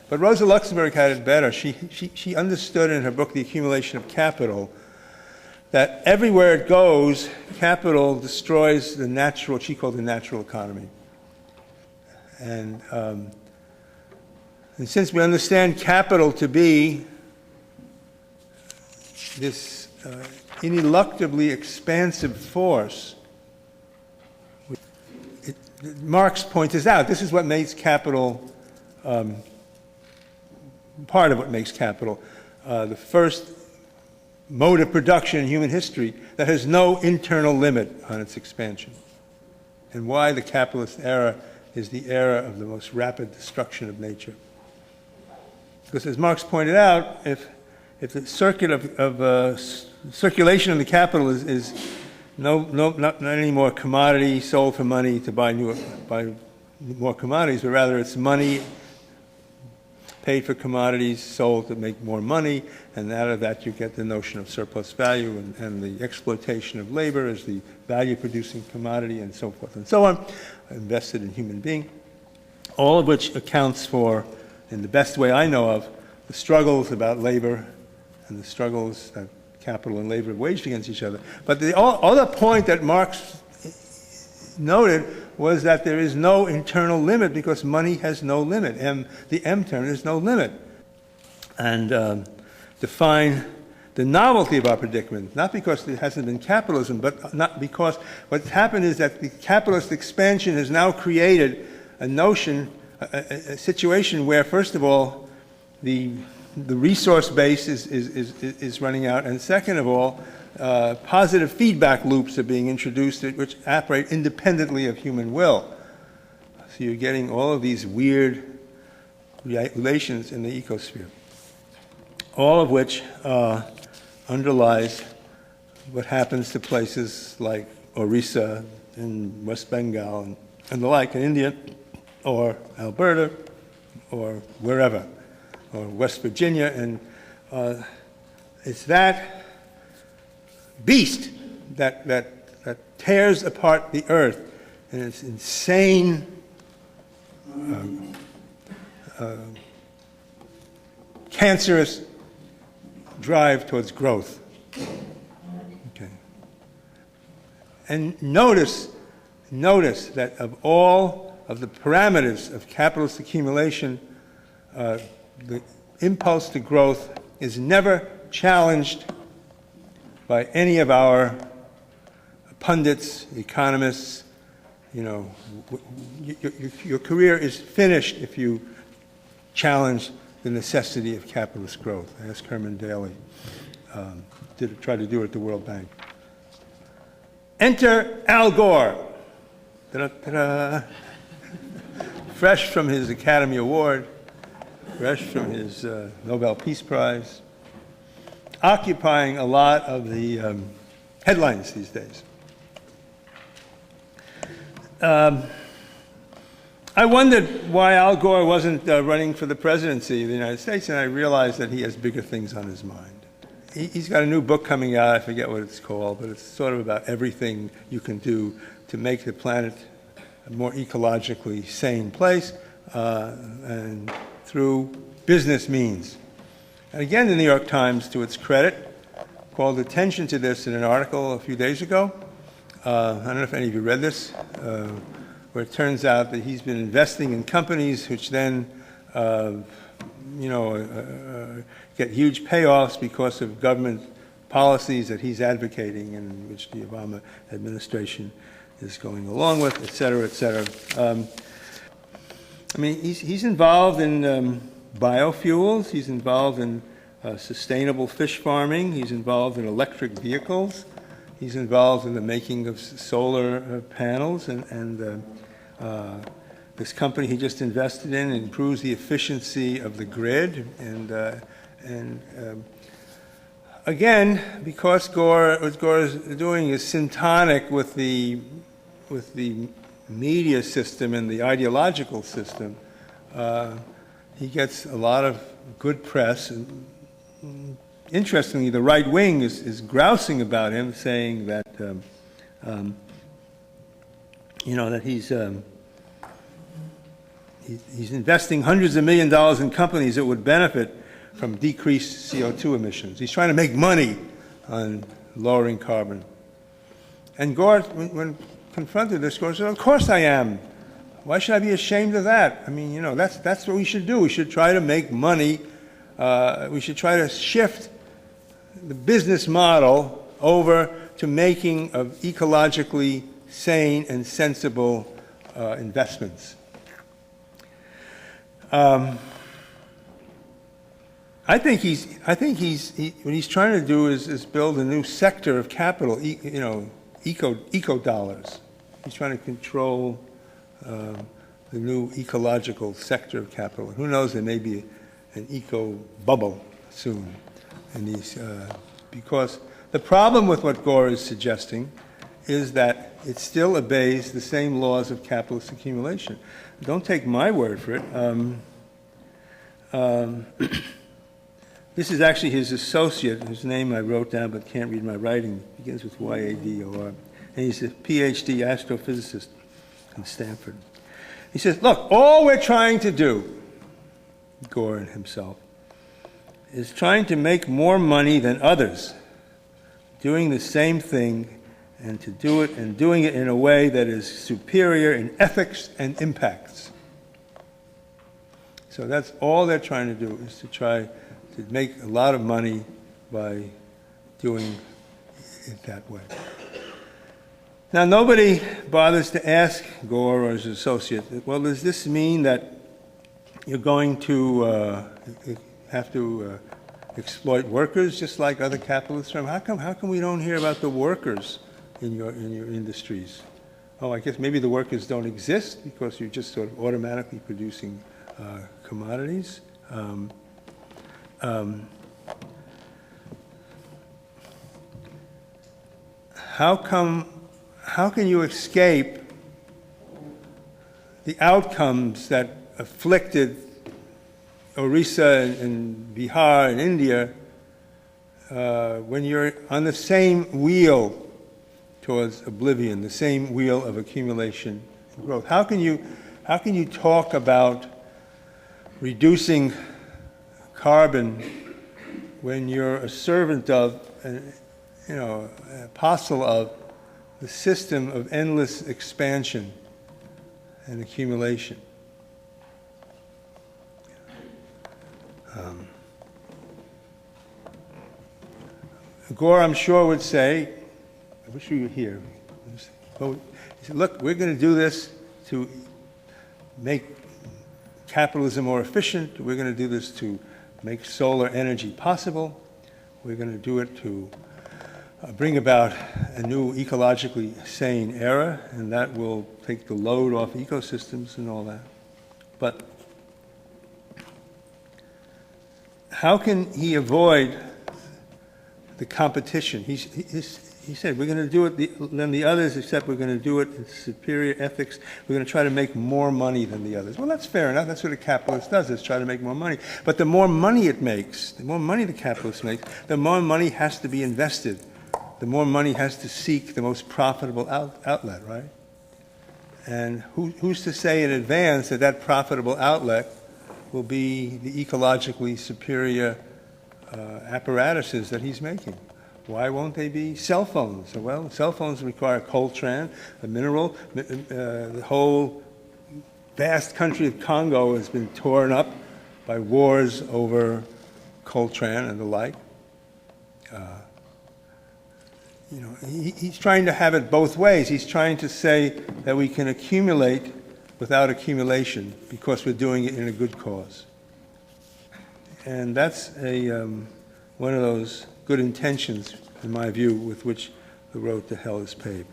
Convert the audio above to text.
But Rosa Luxemburg had it better. She understood in her book, The Accumulation of Capital, that everywhere it goes, capital destroys the natural, she called the natural economy. And since we understand capital to be this ineluctably expansive force, Marx points this out. This is what makes capital part of what makes capital the first mode of production in human history that has no internal limit on its expansion, and why the capitalist era is the era of the most rapid destruction of nature. Because as Marx pointed out, if the circuit of circulation of the capital is not any more commodity sold for money to buy more commodities, but rather it's money paid for commodities sold to make more money, and out of that you get the notion of surplus value and the exploitation of labor as the value-producing commodity, and so forth and so on, invested in human being, all of which accounts for, in the best way I know of, the struggles about labor and the struggles that capital and labor have waged against each other. But the other point that Marx noted was that there is no internal limit because money has no limit. The M term, there's no limit. And define the novelty of our predicament, not because there hasn't been capitalism, but not because what's happened is that the capitalist expansion has now created a notion, a situation where, first of all, the resource base is running out, and second of all, positive feedback loops are being introduced which operate independently of human will. So you're getting all of these weird relations in the ecosphere, all of which underlies what happens to places like Orissa in West Bengal and the like in India, or Alberta, or wherever, or West Virginia, and it's that beast that tears apart the earth in its insane cancerous drive towards growth. Okay. And notice that of all of the parameters of capitalist accumulation, the impulse to growth is never challenged by any of our pundits, economists. You know, your career is finished if you challenge the necessity of capitalist growth. Ask Herman Daly. Try to do it at the World Bank. Enter Al Gore. Ta-da-ta-da. Fresh from his Academy Award, fresh from his Nobel Peace Prize, occupying a lot of the headlines these days. I wondered why Al Gore wasn't running for the presidency of the United States, and I realized that he has bigger things on his mind. He's got a new book coming out, I forget what it's called, but it's sort of about everything you can do to make the planet a more ecologically sane place, and through business means. And again, the New York Times, to its credit, called attention to this in an article a few days ago. I don't know if any of you read this, where it turns out that he's been investing in companies which then, get huge payoffs because of government policies that he's advocating and which the Obama administration is going along with, et cetera, et cetera. He's involved in biofuels. He's involved in sustainable fish farming. He's involved in electric vehicles. He's involved in the making of solar panels, and this company he just invested in improves the efficiency of the grid. And again, because what Gore is doing is syntonic with the media system and the ideological system, he gets a lot of good press. And interestingly, the right wing is grousing about him, saying that that he's investing hundreds of millions of dollars in companies that would benefit from decreased CO2 emissions. He's trying to make money on lowering carbon. And Gore, when confronted this, Gore said, "Of course I am. Why should I be ashamed of that? I mean, that's what we should do. We should try to make money. We should try to shift the business model over to making of ecologically sane and sensible investments." I think what he's trying to do is build a new sector of capital, eco dollars. He's trying to control the new ecological sector of capital. Who knows? There may be an eco bubble soon, because the problem with what Gore is suggesting is that it still obeys the same laws of capitalist accumulation. Don't take my word for it. This is actually his associate, whose name I wrote down but can't read my writing. It begins with Y-A-D-O-R. And he's a PhD astrophysicist in Stanford. He says, look, all we're trying to do, Gore and himself, is trying to make more money than others, doing the same thing, and doing it in a way that is superior in ethics and impacts. So that's all they're trying to do, is to try to make a lot of money by doing it that way. Now, nobody bothers to ask Gore or his associate, well, does this mean that you're going to have to exploit workers just like other capitalist firms? How come we don't hear about the workers in your industries? Oh, I guess maybe the workers don't exist because you're just sort of automatically producing commodities. How can you escape the outcomes that afflicted Orissa and Bihar and India when you're on the same wheel towards oblivion, the same wheel of accumulation and growth? How can you talk about reducing carbon when you're a servant of, an apostle of the system of endless expansion and accumulation? Gore, I'm sure, would say, I wish we were here. He said, look, we're going to do this to make capitalism more efficient. We're going to do this to make solar energy possible. We're going to do it to bring about a new ecologically sane era, and that will take the load off ecosystems and all that. But how can he avoid the competition? He said, we're going to do it than the others, except we're going to do it in superior ethics. We're going to try to make more money than the others. Well, that's fair enough. That's what a capitalist does, is try to make more money. But the more money it makes, the more money the capitalist makes, the more money has to be invested. The more money has to seek the most profitable outlet, right? And who's to say in advance that that profitable outlet will be the ecologically superior apparatuses that he's making? Why won't they be cell phones? Well, cell phones require coltan, a mineral. The whole vast country of Congo has been torn up by wars over coltan and the like. He's trying to have it both ways. He's trying to say that we can accumulate without accumulation because we're doing it in a good cause. And that's one of those good intentions, in my view, with which the road to hell is paved.